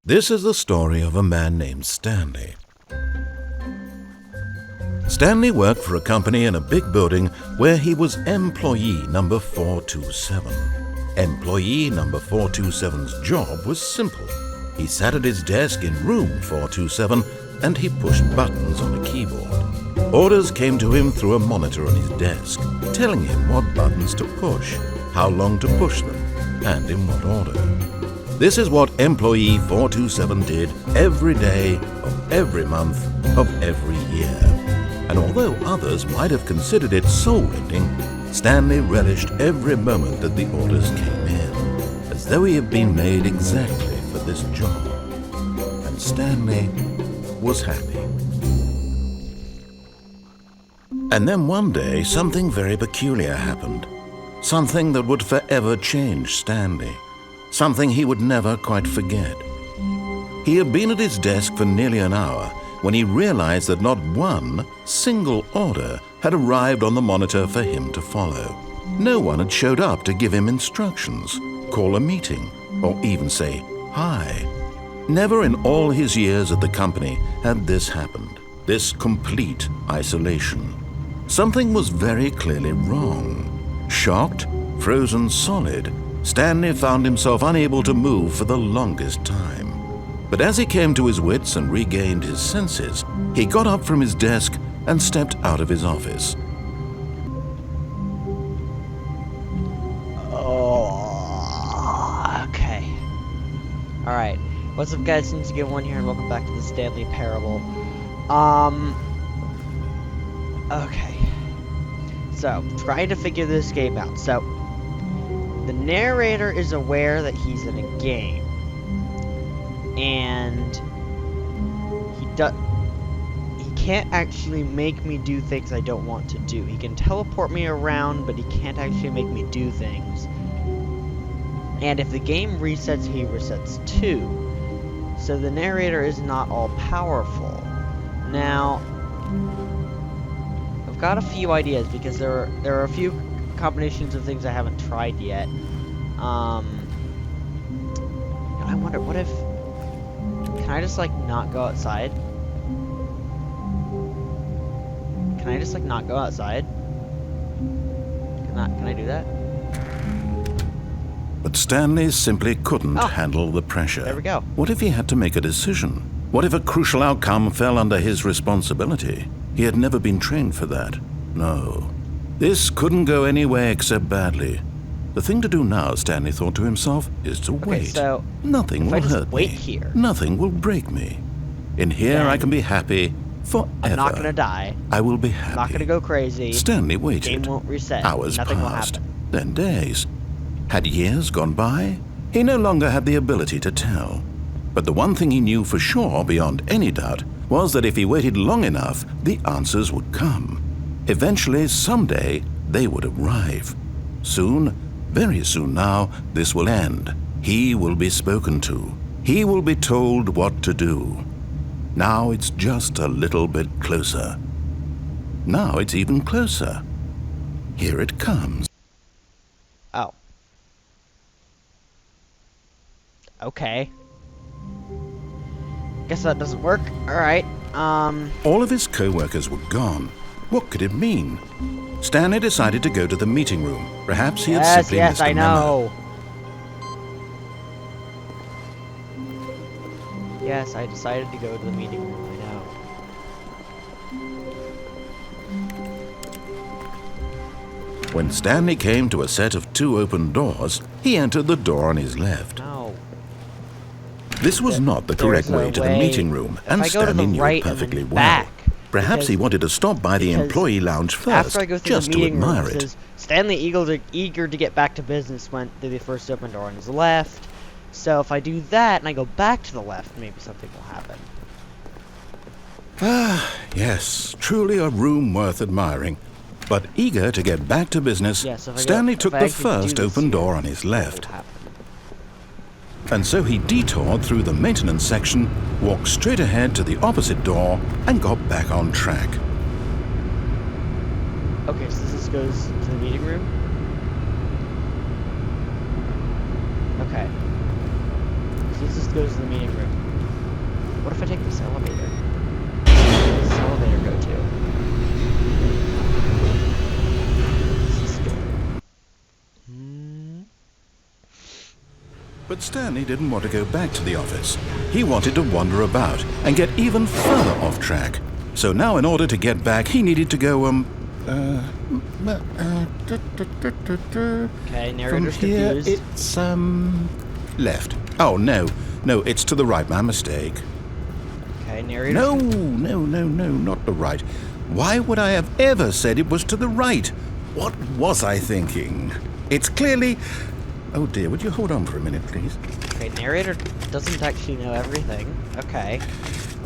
This is the story of a man named Stanley. Stanley worked for a company in a big building where he was employee number 427. Employee number 427's job was simple. He sat at his desk in room 427 and he pushed buttons on a keyboard. Orders came to him through a monitor on his desk, telling him what buttons to push, how long to push them, and in what order. This is what employee 427 did every day of every month of every year. And although others might have considered it soul-rending, Stanley relished every moment that the orders came in, as though he had been made exactly for this job. And Stanley was happy. And then one day, something very peculiar happened. Something that would forever change Stanley. Something he would never quite forget. He had been at his desk for nearly an hour when he realized that not one single order had arrived on the monitor for him to follow. No one had showed up to give him instructions, call a meeting, or even say hi. Never in all his years at the company had this happened, this complete isolation. Something was very clearly wrong. Shocked, frozen solid, Stanley found himself unable to move for the longest time. But as he came to his wits and regained his senses, he got up from his desk and stepped out of his office. Oh, okay. Alright. What's up, guys? Since you get one here, and welcome back to the Stanley Parable. Okay. So, trying to figure this game out. So, the narrator is aware that he's in a game. And he can't actually make me do things I don't want to do. He can teleport me around, but he can't actually make me do things. And if the game resets, he resets too. So the narrator is not all powerful. Now, I've got a few ideas because there are a few combinations of things I haven't tried yet. I wonder, what if... Can I just, like, not go outside? Can I just, like, not go outside? Can I do that? But Stanley simply couldn't handle the pressure. There we go. What if he had to make a decision? What if a crucial outcome fell under his responsibility? He had never been trained for that. No. This couldn't go any way except badly. The thing to do now, Stanley thought to himself, is to wait. So nothing will hurt me. Here, nothing will break me. In here I can be happy forever. I'm not gonna die. I will be happy. I'm not gonna go crazy. Stanley waited. The game won't reset. Hours Nothing passed. will happen. Then days. Had years gone by? He no longer had the ability to tell. But the one thing he knew for sure, beyond any doubt, was that if he waited long enough, the answers would come. Eventually, someday, they would arrive. Soon, very soon now, this will end. He will be spoken to. He will be told what to do. Now it's just a little bit closer. Now it's even closer. Here it comes. Oh. Okay. Guess that doesn't work. Alright. All of his co-workers were gone. What could it mean? Stanley decided to go to the meeting room. Perhaps he had simply missed a memo. Yes, I decided to go to the meeting room. I know. When Stanley came to a set of 2 open doors, he entered the door on his left. No. This was not the correct way to the meeting room, and Stanley knew it perfectly well. Perhaps he wanted to stop by the employee lounge first, after I go through just the meeting to admire room, it. says, Stanley, eager to get back to business, went through the first open door on his left. So if I do that and I go back to the left, maybe something will happen. Ah, yes, truly a room worth admiring. But eager to get back to business, Stanley took the first open door on his left. And so he detoured through the maintenance section, walked straight ahead to the opposite door, and got back on track. Okay, so this goes to the meeting room? Okay. So This goes to the meeting room. What if I take this elevator? Where does this elevator go to? This is scary. But Stanley didn't want to go back to the office. He wanted to wander about and get even further off track. So now in order to get back, he needed to go, Okay, from narrator's here, confused. it's, left. Oh, no, it's to the right, my mistake. Okay, narrator's No, not the right. Why would I have ever said it was to the right? What was I thinking? It's clearly... Oh dear, would you hold on for a minute, please? Okay, narrator doesn't actually know everything. Okay.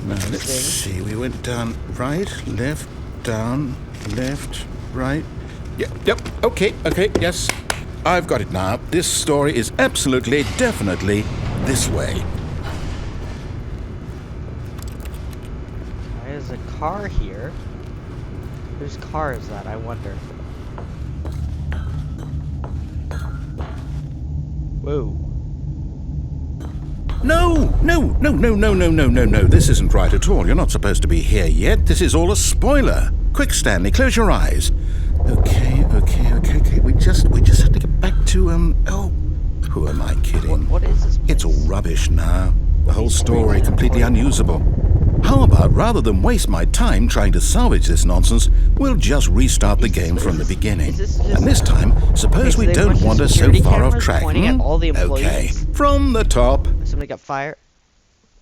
Now, let's Interesting. see. We went down, right, left, down, left, right. Yep, okay, yes. I've got it now. This story is absolutely, definitely this way. There's a car here. Whose car is that, I wonder? Whoa. No. This isn't right at all. You're not supposed to be here yet. This is all a spoiler. Quick, Stanley, close your eyes. Okay. We just have to get back to, who am I kidding? What is this place? It's all rubbish now. The whole story completely unusable. How about, rather than waste my time trying to salvage this nonsense, we'll just restart the game from the beginning. And this time, suppose we don't wander so far off track. Pointing at all the employees? Okay, from the top. Somebody got fired.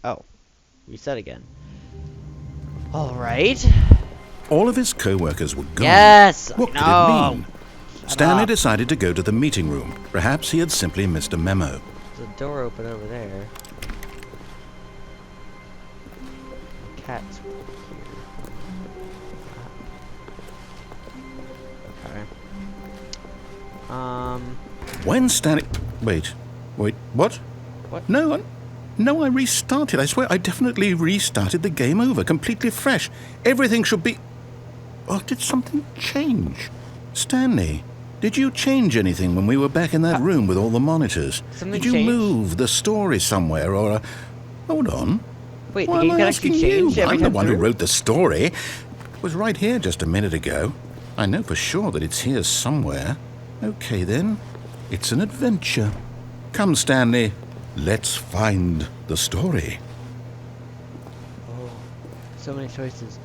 Oh, reset again. All right. All of his co-workers were gone. Yes. What could I it mean? know. Stanley up. decided to go to the meeting room. Perhaps he had simply missed a memo. There's a door open over there. Cat's here. Okay. When Stanley... Wait, what? What? No, I restarted. I swear, I definitely restarted the game over, completely fresh. Everything should be... Oh, did something change? Stanley, did you change anything when we were back in that room with all the monitors? Something Did you changed? move the story somewhere, or... Hold on. Wait, Why the am game I can asking actually change you? every I'm the time one who through? wrote the story. It was right here just a minute ago. I know for sure that it's here somewhere. Okay, then. It's an adventure. Come, Stanley. Let's find the story. Oh, so many choices.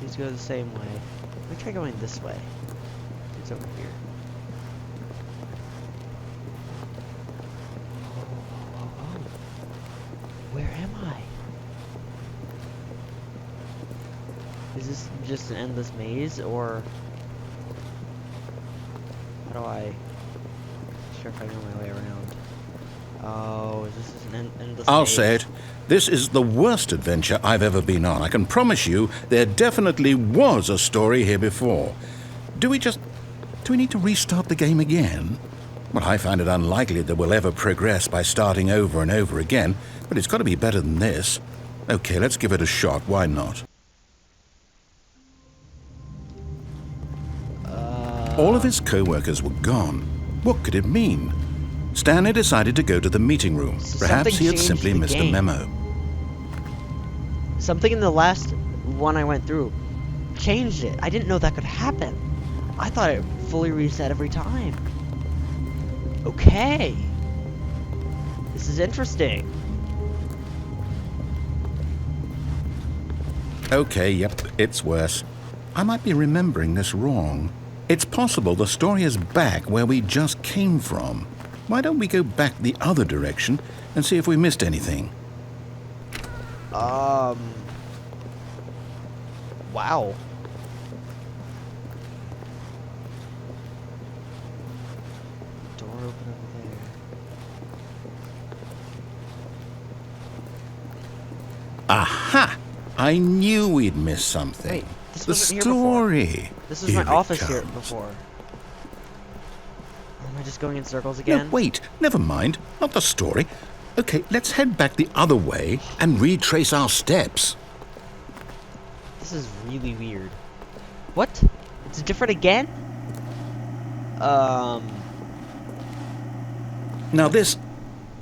These go the same way. Let me try going this way. It's over here. Oh. Where am I? Is this just an endless maze, or how do I? Sure if I know my way around. Oh, is this an endless I'll maze? say it. This is the worst adventure I've ever been on. I can promise you there definitely was a story here before. Do we need to restart the game again? Well, I find it unlikely that we'll ever progress by starting over and over again, but it's got to be better than this. Okay, let's give it a shot. Why not? All of his co-workers were gone. What could it mean? Stanley decided to go to the meeting room. So Perhaps something he had changed simply the missed a game. memo. Something in the last one I went through changed it. I didn't know that could happen. I thought it fully reset every time. Okay. This is interesting. Okay, yep, it's worse. I might be remembering this wrong. It's possible the story is back where we just came from. Why don't we go back the other direction and see if we missed anything? Wow. Door open over there. Aha! I knew we'd missed something. Wait, this The wasn't here before. story. This was Here my it office here comes. before. Am I just going in circles No, again? wait, never mind. Not the story. Okay, let's head back the other way and retrace our steps. This is really weird. What? It's different again? Now this...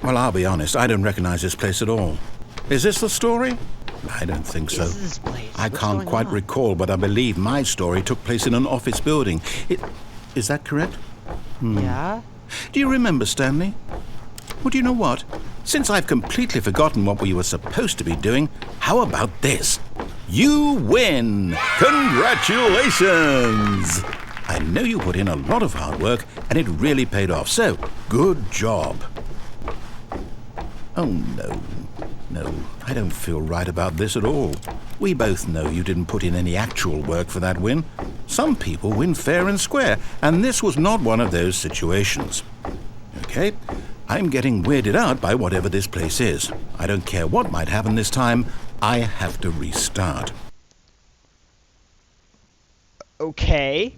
Well, I'll be honest, I don't recognize this place at all. Is this the story? I don't think so. What is this place? I What's can't going quite on? recall, but I believe my story took place in an office building. Is that correct? Yeah? Do you remember, Stanley? Well, do you know what? Since I've completely forgotten what we were supposed to be doing, how about this? You win! Congratulations! I know you put in a lot of hard work, and it really paid off, so good job. Oh, no. No, I don't feel right about this at all. We both know you didn't put in any actual work for that win. Some people win fair and square, and this was not one of those situations. Okay, I'm getting weirded out by whatever this place is. I don't care what might happen this time. I have to restart. Okay.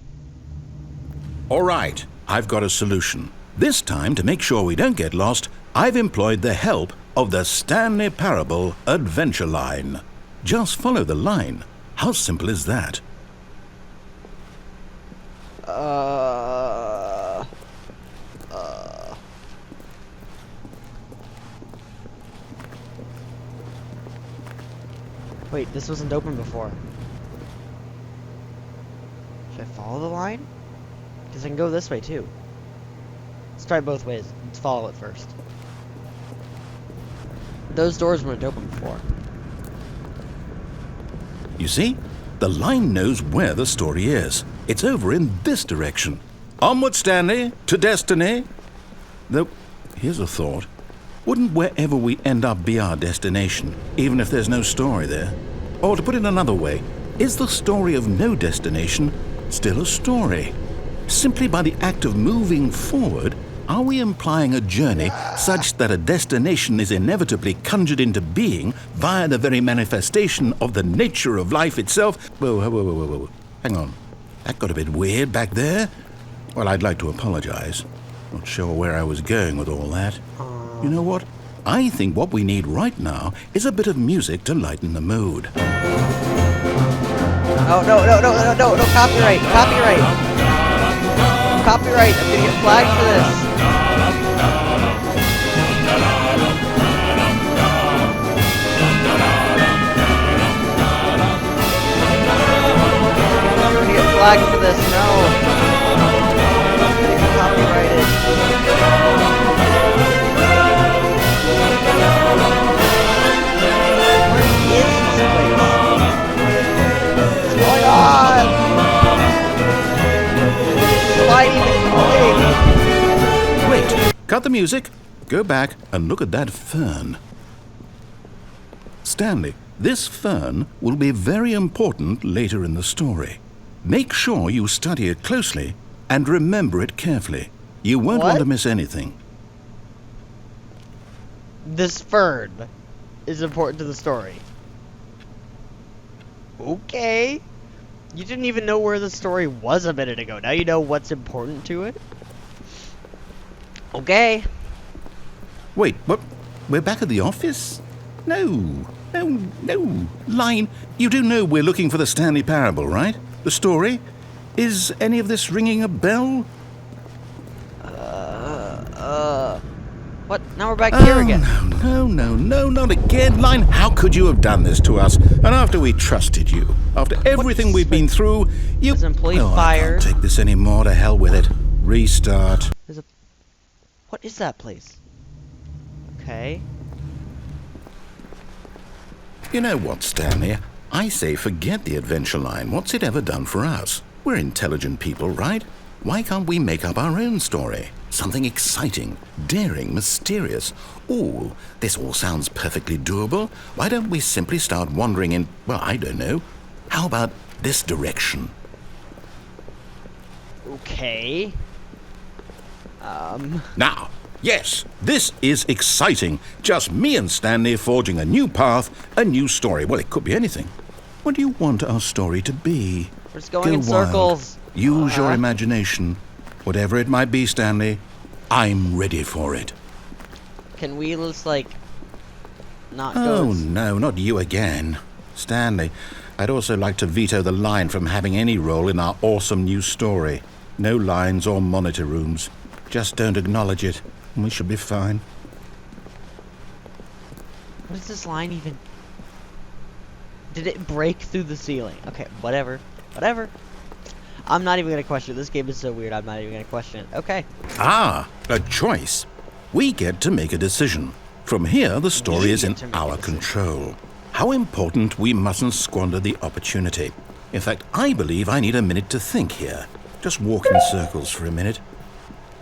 All right, I've got a solution. This time, to make sure we don't get lost, I've employed the help of the Stanley Parable Adventure Line. Just follow the line. How simple is that? Wait, this wasn't open before. Should I follow the line? Because I can go this way too. Let's try both ways. Let's follow it first. Those doors weren't open before. You see? The line knows where the story is. It's over in this direction. Onward, Stanley, to destiny. Though, here's a thought. Wouldn't wherever we end up be our destination, even if there's no story there? Or to put it another way, is the story of no destination still a story? Simply by the act of moving forward, are we implying a journey such that a destination is inevitably conjured into being via the very manifestation of the nature of life itself? Whoa. Hang on. That got a bit weird back there. Well, I'd like to apologize. Not sure where I was going with all that. You know what? I think what we need right now is a bit of music to lighten the mood. Oh, no, copyright. Copyright, I'm gonna get flagged for this. I'm gonna get flagged for this, no. I'm gonna get copyrighted. Where is this place? What's going on? Wait, cut the music, go back and look at that fern. Stanley, this fern will be very important later in the story. Make sure you study it closely and remember it carefully. You won't want to miss anything. This fern is important to the story. Okay. You didn't even know where the story was a minute ago. Now you know what's important to it? Okay. Wait, what? We're back at the office? No. Line, you do know we're looking for the Stanley Parable, right? The story? Is any of this ringing a bell? What? Now we're back here again. No, not again. Line, how could you have done this to us? And after we trusted you, after everything we've been through, you... There's an employee I fired. can't take this anymore. To hell with it. Restart. What is that place? Okay. You know what, Stanley? I say forget the adventure line. What's it ever done for us? We're intelligent people, right? Why can't we make up our own story? Something exciting, daring, mysterious. Ooh, this all sounds perfectly doable. Why don't we simply start wandering in, well, I don't know. How about this direction? Okay. Now, yes, this is exciting. Just me and Stanley forging a new path, a new story. Well, it could be anything. What do you want our story to be? We're just going in circles. Use your imagination. Whatever it might be, Stanley, I'm ready for it. Can we just, like, not go? Oh, no, not you again. Stanley, I'd also like to veto the line from having any role in our awesome new story. No lines or monitor rooms. Just don't acknowledge it. We should be fine. What is this line even? Did it break through the ceiling? Okay, whatever. Whatever. I'm not even gonna question it. This game is so weird, I'm not even gonna question it. Okay. Ah, a choice. We get to make a decision. From here, the story is in our control. How important we mustn't squander the opportunity. In fact, I believe I need a minute to think here. Just walk in circles for a minute.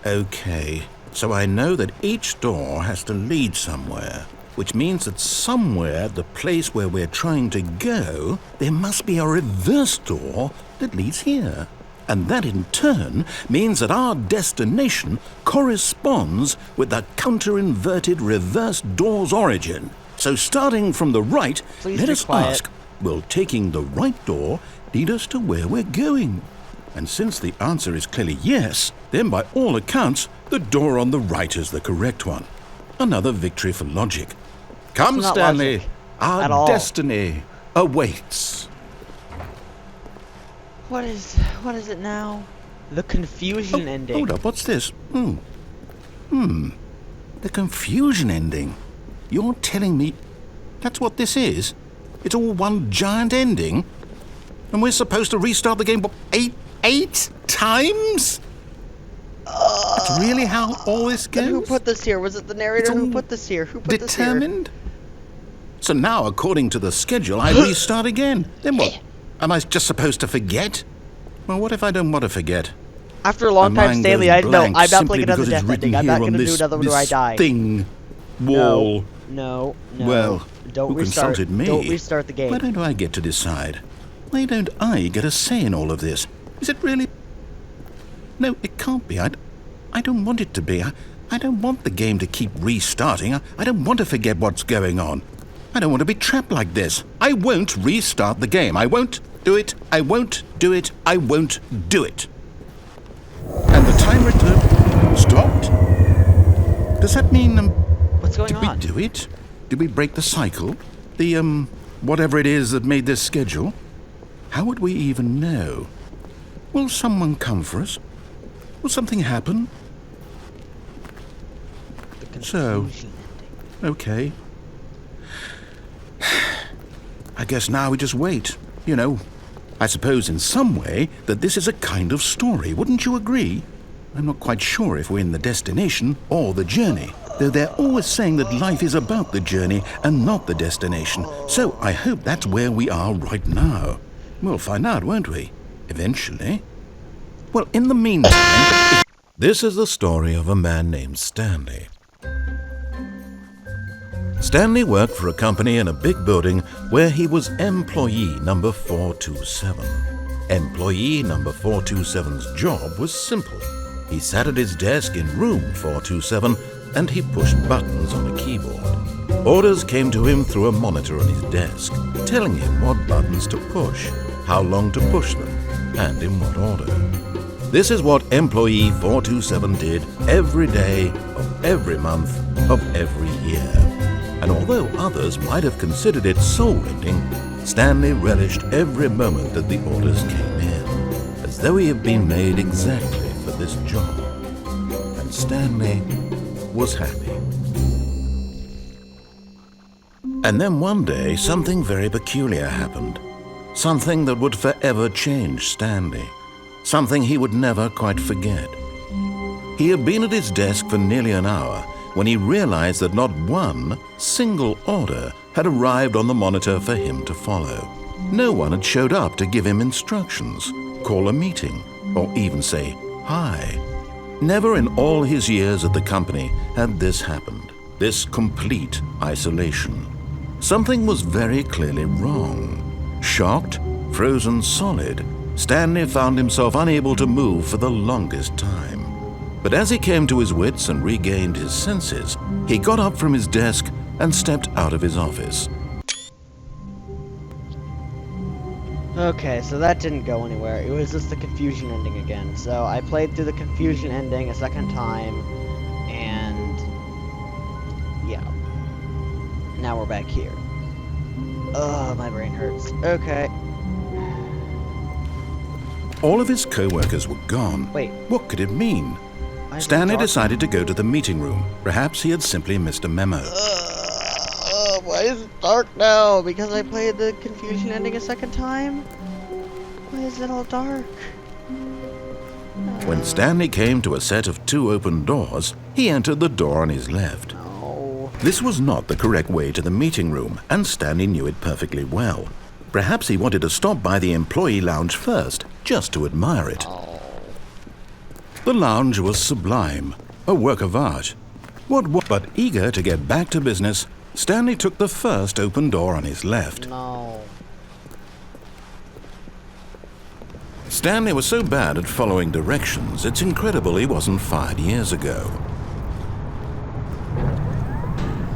Okay, so I know that each door has to lead somewhere, which means that somewhere, the place where we're trying to go, there must be a reverse door that leads here. And that in turn means that our destination corresponds with the counter-inverted reverse door's origin. So starting from the right, Please let be us quiet. ask, will taking the right door lead us to where we're going? And since the answer is clearly yes, then by all accounts, the door on the right is the correct one. Another victory for logic. Come, It's not Stanley, logic at our all. destiny awaits. What is it now? The confusion ending. Hold up, what's this? The confusion ending. You're telling me that's what this is? It's all one giant ending? And we're supposed to restart the game, what, eight times? That's really how all this goes? Then who put this here? Was it the narrator It's who all put this here? Who put this here? Determined? So now, according to the schedule, I restart again. Then what? Am I just supposed to forget? Well, what if I don't want to forget? After a long My time, mind Stanley, goes I'm blank not simply playing another because it's death written ending. I'm here not on gonna do this- another one where I this die. thing wall. No. Well, don't who restart. consulted me? Don't restart the game. Why don't I get to decide? Why don't I get a say in all of this? Is it really? No, it can't be. I don't want it to be. I don't want the game to keep restarting. I don't want to forget what's going on. I don't want to be trapped like this. I won't restart the game. I won't do it. I won't do it. I won't do it. And the timer stopped? Does that mean, What's going did we on? do it? Did we break the cycle? The, whatever it is that made this schedule? How would we even know? Will someone come for us? Will something happen? The So- confusion ending. Okay. I guess now we just wait. You know, I suppose in some way that this is a kind of story, wouldn't you agree? I'm not quite sure if we're in the destination or the journey, though they're always saying that life is about the journey and not the destination. So I hope that's where we are right now. We'll find out, won't we? Eventually. Well, in the meantime, this is the story of a man named Stanley. Stanley worked for a company in a big building where he was employee number 427. Employee number 427's job was simple. He sat at his desk in room 427 and he pushed buttons on a keyboard. Orders came to him through a monitor on his desk, telling him what buttons to push, how long to push them, and in what order. This is what employee 427 did every day of every month of every year. And although others might have considered it soul-rending, Stanley relished every moment that the orders came in, as though he had been made exactly for this job. And Stanley was happy. And then one day, something very peculiar happened. Something that would forever change Stanley. Something he would never quite forget. He had been at his desk for nearly an hour when he realized that not one single order had arrived on the monitor for him to follow. No one had showed up to give him instructions, call a meeting, or even say hi. Never in all his years at the company had this happened, this complete isolation. Something was very clearly wrong. Shocked, frozen solid, Stanley found himself unable to move for the longest time. But as he came to his wits and regained his senses, he got up from his desk and stepped out of his office. Okay, so that didn't go anywhere. It was just the confusion ending again. So I played through the confusion ending a second time, and yeah. Now we're back here. Ugh, my brain hurts. Okay. All of his co-workers were gone. Wait. What could it mean? Stanley decided to go to the meeting room. Perhaps he had simply missed a memo. Why is it dark now? Because I played the confusion ending a second time? Why is it all dark? When Stanley came to a set of 2 open doors, he entered the door on his left. No. This was not the correct way to the meeting room, and Stanley knew it perfectly well. Perhaps he wanted to stop by the employee lounge first, just to admire it. The lounge was sublime, a work of art. But eager to get back to business, Stanley took the first open door on his left. No. Stanley was so bad at following directions, it's incredible he wasn't fired years ago.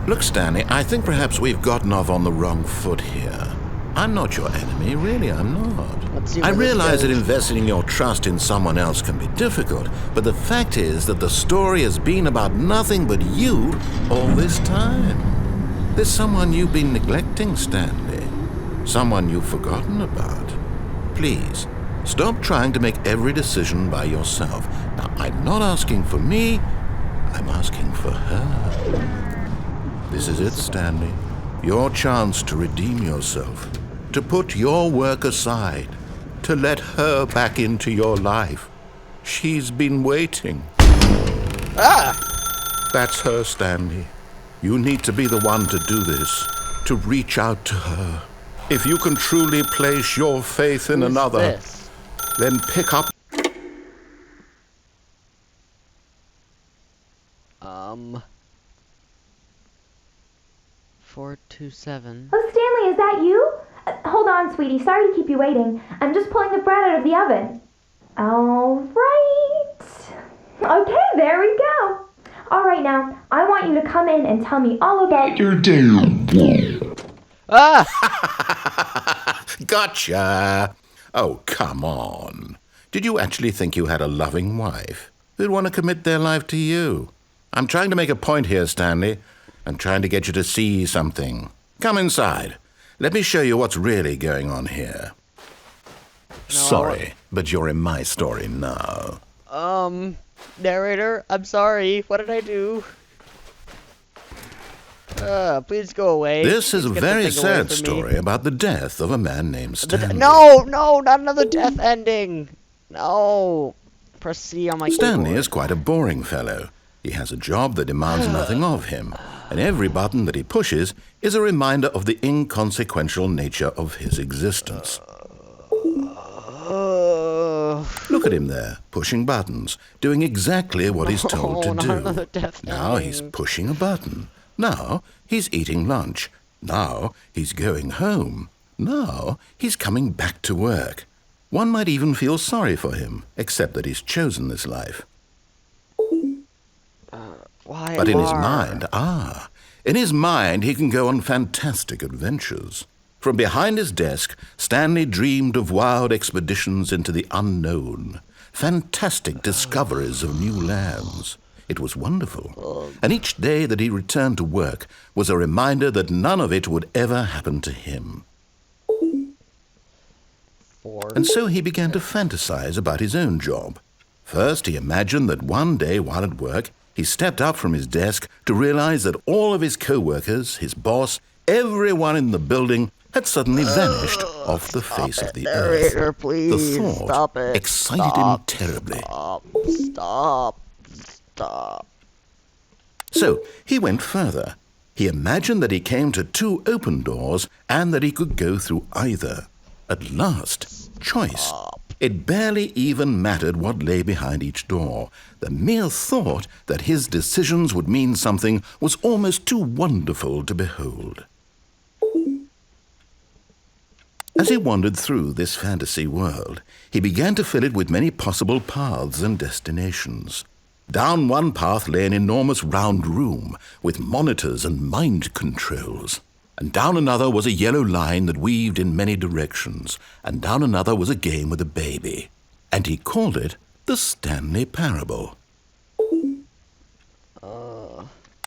Look, Stanley, I think perhaps we've gotten off on the wrong foot here. I'm not your enemy, really, I'm not. Let's see I where this realize that goes. investing your trust in someone else can be difficult, but the fact is that the story has been about nothing but you all this time. There's someone you've been neglecting, Stanley. Someone you've forgotten about. Please, stop trying to make every decision by yourself. Now, I'm not asking for me, I'm asking for her. This is it, Stanley. Your chance to redeem yourself. To put your work aside, to let her back into your life. She's been waiting. That's her, Stanley. You need to be the one to do this, to reach out to her. If you can truly place your faith in Who's another, this? then pick up. 427. Oh, Stanley, is that you? Hold on, sweetie. Sorry to keep you waiting. I'm just pulling the bread out of the oven. All right. Okay, there we go. All right, now, I want you to come in and tell me all about your day. Ah! Gotcha! Oh, come on. Did you actually think you had a loving wife who'd want to commit their life to you? I'm trying to make a point here, Stanley. I'm trying to get you to see something. Come inside. Let me show you what's really going on here. Sorry, but you're in my story now. Narrator, I'm sorry. What did I do? Please go away. This is a Please get the very thing away sad from me. story about the death of a man named Stanley. No, not another death ending. No. Press C on my Stanley keyboard. is quite a boring fellow. He has a job that demands nothing of him, and every button that he pushes is a reminder of the inconsequential nature of his existence. Look at him there, pushing buttons, doing exactly what he's told to not another do. death Now ending. he's pushing a button. Now he's eating lunch. Now he's going home. Now he's coming back to work. One might even feel sorry for him, except that he's chosen this life. Why? But in his mind, he can go on fantastic adventures. From behind his desk, Stanley dreamed of wild expeditions into the unknown, fantastic discoveries of new lands. It was wonderful, and each day that he returned to work was a reminder that none of it would ever happen to him. And so he began to fantasize about his own job. First, he imagined that one day while at work, he stepped up from his desk to realize that all of his co-workers, his boss, everyone in the building had suddenly vanished off the face of the earth. Narrator, please. The thought Stop it. excited him terribly. Stop. So he went further. He imagined that he came to 2 open doors and that he could go through either. At last, choice. It barely even mattered what lay behind each door. The mere thought that his decisions would mean something was almost too wonderful to behold. As he wandered through this fantasy world, he began to fill it with many possible paths and destinations. Down one path lay an enormous round room with monitors and mind controls. And down another was a yellow line that weaved in many directions, and down another was a game with a baby. And he called it the Stanley Parable.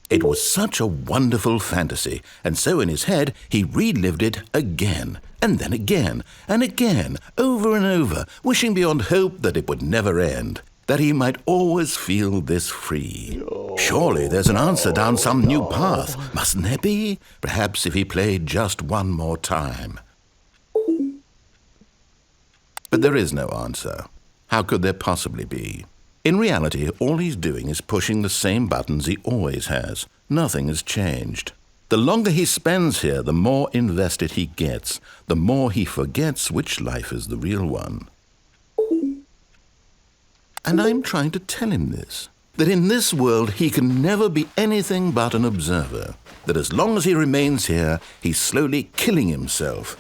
It was such a wonderful fantasy, and so in his head he relived it again, and then again, and again, over and over, wishing beyond hope that it would never end. that he might always feel this free. Surely there's an answer down some new path, mustn't there be? Perhaps if he played just one more time. But there is no answer. How could there possibly be? In reality, all he's doing is pushing the same buttons he always has. Nothing has changed. The longer he spends here, the more invested he gets, the more he forgets which life is the real one. And I'm trying to tell him this, that in this world he can never be anything but an observer, that as long as he remains here, he's slowly killing himself.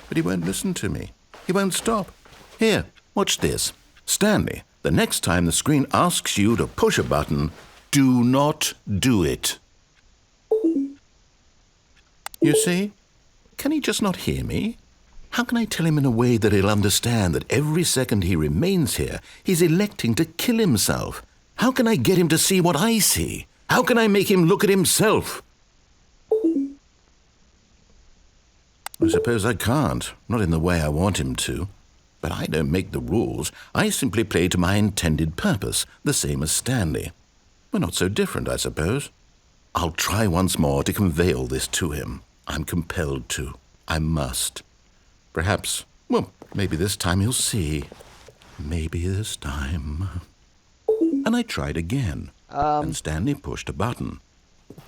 But he won't listen to me. He won't stop. Here, watch this. Stanley, the next time the screen asks you to push a button, do not do it. You see? Can he just not hear me? How can I tell him in a way that he'll understand that every second he remains here, he's electing to kill himself? How can I get him to see what I see? How can I make him look at himself? I suppose I can't, not in the way I want him to. But I don't make the rules. I simply play to my intended purpose, the same as Stanley. We're not so different, I suppose. I'll try once more to convey all this to him. I'm compelled to. I must. Perhaps, well, maybe this time he'll see. Maybe this time. And I tried again. And Stanley pushed a button.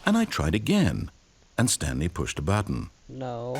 And I tried again. And Stanley pushed a button. No.